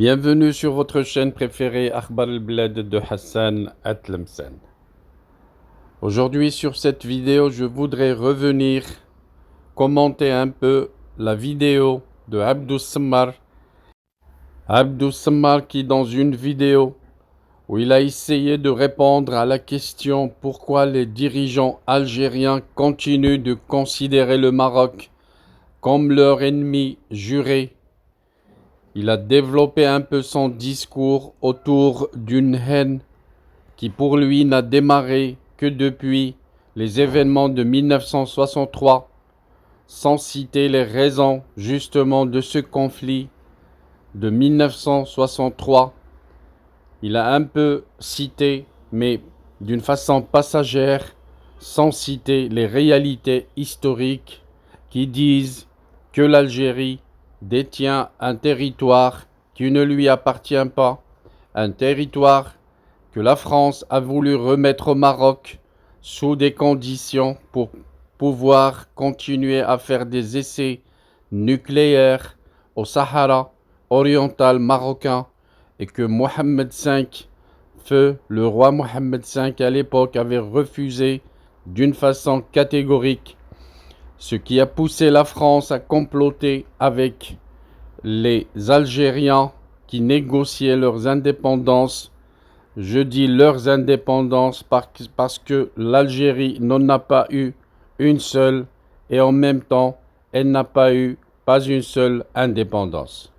Bienvenue sur votre chaîne préférée Akhbar al-Bled de Hassan Atlemsen. Aujourd'hui sur cette vidéo, je voudrais revenir commenter un peu la vidéo de Abdou Sammar. Abdou Sammar qui dans une vidéo où il a essayé de répondre à la question pourquoi les dirigeants algériens continuent de considérer le Maroc comme leur ennemi juré. Il a développé un peu son discours autour d'une haine qui pour lui n'a démarré que depuis les événements de 1963, sans citer les raisons justement de ce conflit de 1963. Il a un peu cité, mais d'une façon passagère, sans citer les réalités historiques qui disent que l'Algérie détient un territoire qui ne lui appartient pas, un territoire que la France a voulu remettre au Maroc sous des conditions pour pouvoir continuer à faire des essais nucléaires au Sahara oriental marocain et que Mohammed V, le roi Mohammed V à l'époque, avait refusé d'une façon catégorique, ce qui a poussé la France à comploter avec les Algériens qui négociaient leurs indépendances. Je dis leurs indépendances parce que l'Algérie n'en a pas eu une seule et en même temps, elle n'a pas eu une seule indépendance.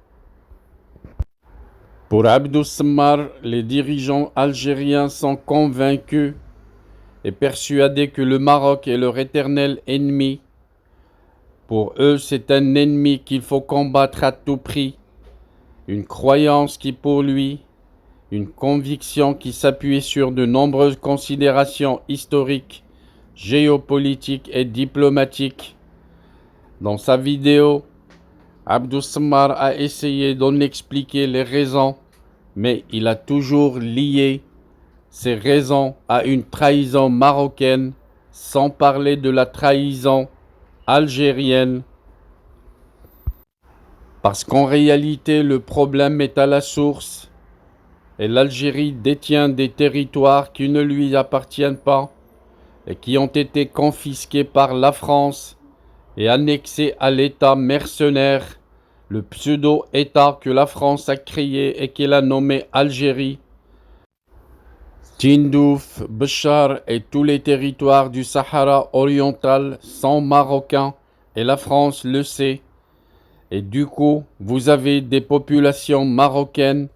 Pour Abdou Sammar, les dirigeants algériens sont convaincus et persuadés que le Maroc est leur éternel ennemi. Pour eux, c'est un ennemi qu'il faut combattre à tout prix, une croyance qui pour lui, une conviction qui s'appuie sur de nombreuses considérations historiques, géopolitiques et diplomatiques. Dans sa vidéo, Abdou Sammar a essayé d'en expliquer les raisons, mais il a toujours lié ces raisons à une trahison marocaine, sans parler de la trahison algérienne. Parce qu'en réalité, le problème est à la source et l'Algérie détient des territoires qui ne lui appartiennent pas et qui ont été confisqués par la France et annexés à l'État mercenaire, le pseudo-État que la France a créé et qu'elle a nommé Algérie. Tindouf, Béchar et tous les territoires du Sahara oriental sont marocains et la France le sait. Et du coup, vous avez des populations marocaines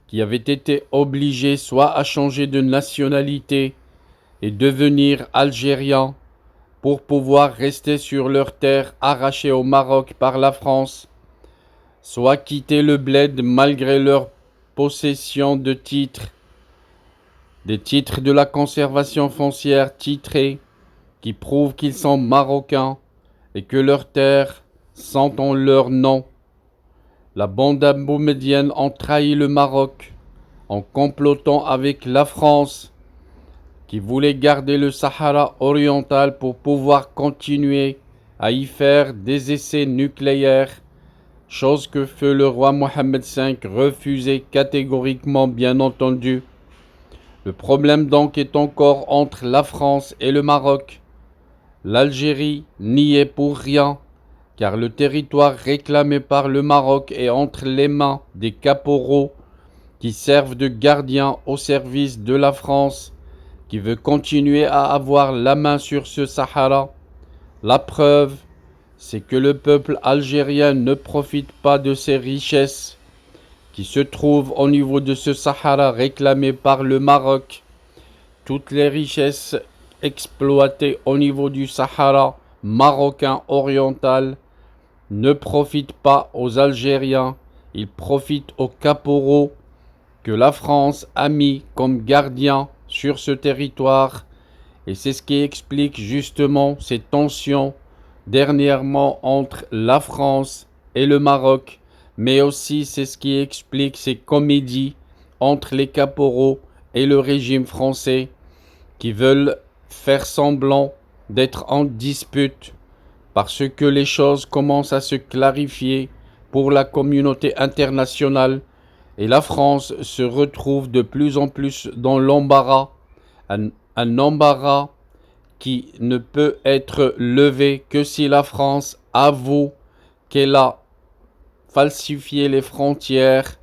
qui avaient été obligées soit à changer de nationalité et devenir algériens pour pouvoir rester sur leurs terres arrachées au Maroc par la France, soit quitter le bled malgré leur possession de titres, des titres de la conservation foncière titrés qui prouvent qu'ils sont marocains et que leurs terres sont en leur nom. La bande aboumedienne a trahi le Maroc en complotant avec la France qui voulait garder le Sahara oriental pour pouvoir continuer à y faire des essais nucléaires, chose que feu le roi Mohammed V refusait catégoriquement, bien entendu. Le problème donc est encore entre la France et le Maroc. L'Algérie n'y est pour rien, car le territoire réclamé par le Maroc est entre les mains des caporaux qui servent de gardiens au service de la France, qui veut continuer à avoir la main sur ce Sahara. La preuve, c'est que le peuple algérien ne profite pas de ces richesses qui se trouvent au niveau de ce Sahara réclamé par le Maroc. Toutes les richesses exploitées au niveau du Sahara marocain oriental ne profitent pas aux Algériens, ils profitent aux caporaux que la France a mis comme gardiens sur ce territoire. Et c'est ce qui explique justement ces tensions dernièrement entre la France et le Maroc, mais aussi c'est ce qui explique ces comédies entre les caporaux et le régime français qui veulent faire semblant d'être en dispute parce que les choses commencent à se clarifier pour la communauté internationale et la France se retrouve de plus en plus dans l'embarras, un embarras qui ne peut être levé que si la France avoue qu'elle a falsifié les frontières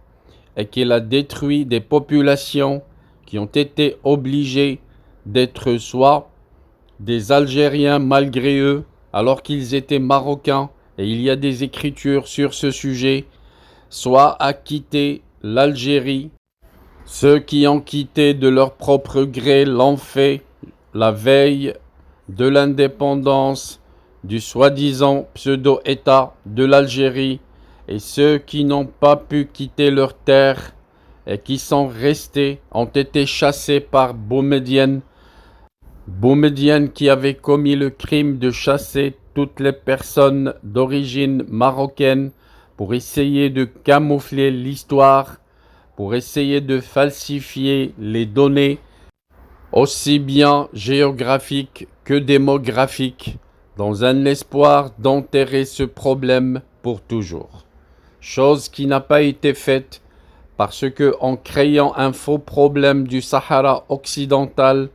et qu'elle a détruit des populations qui ont été obligées d'être soit des Algériens malgré eux, alors qu'ils étaient marocains, et il y a des écritures sur ce sujet, soit à quitter l'Algérie. Ceux qui ont quitté de leur propre gré l'ont fait la veille de l'indépendance du soi-disant pseudo-État de l'Algérie, et ceux qui n'ont pas pu quitter leur terre et qui sont restés ont été chassés par Boumedienne. Boumedienne qui avait commis le crime de chasser toutes les personnes d'origine marocaine pour essayer de camoufler l'histoire, pour essayer de falsifier les données, aussi bien géographiques que démographiques, dans un espoir d'enterrer ce problème pour toujours. Chose qui n'a pas été faite parce que, en créant un faux problème du Sahara occidental,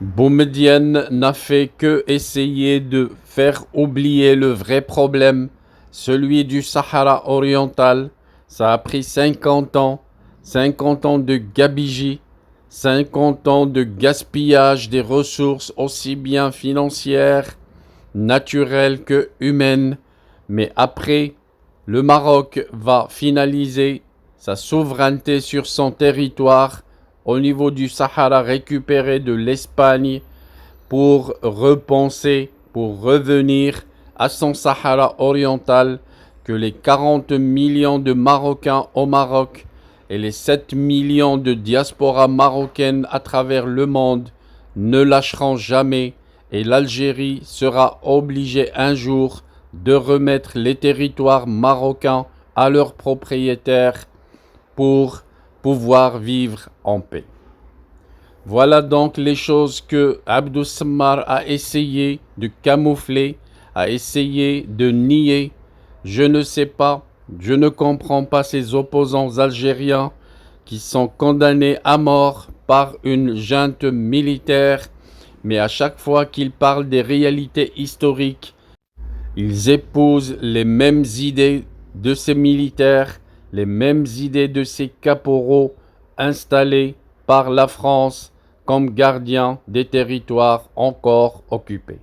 Boumedienne n'a fait que essayer de faire oublier le vrai problème, celui du Sahara oriental. Ça a pris 50 ans de gabegie, 50 ans de gaspillage des ressources aussi bien financières, naturelles que humaines. Mais après, le Maroc va finaliser sa souveraineté sur son territoire au niveau du Sahara récupéré de l'Espagne pour repenser, pour revenir à son Sahara oriental que les 40 millions de Marocains au Maroc et les 7 millions de diaspora marocaines à travers le monde ne lâcheront jamais, et l'Algérie sera obligée un jour de remettre les territoires marocains à leurs propriétaires pour pouvoir vivre en paix. Voilà donc les choses que Abdou Sammar a essayé de camoufler, a essayé de nier. Je ne sais pas, je ne comprends pas ces opposants algériens qui sont condamnés à mort par une junte militaire, mais à chaque fois qu'ils parlent des réalités historiques, ils épousent les mêmes idées de ces militaires, les mêmes idées de ces caporaux installés par la France comme gardiens des territoires encore occupés.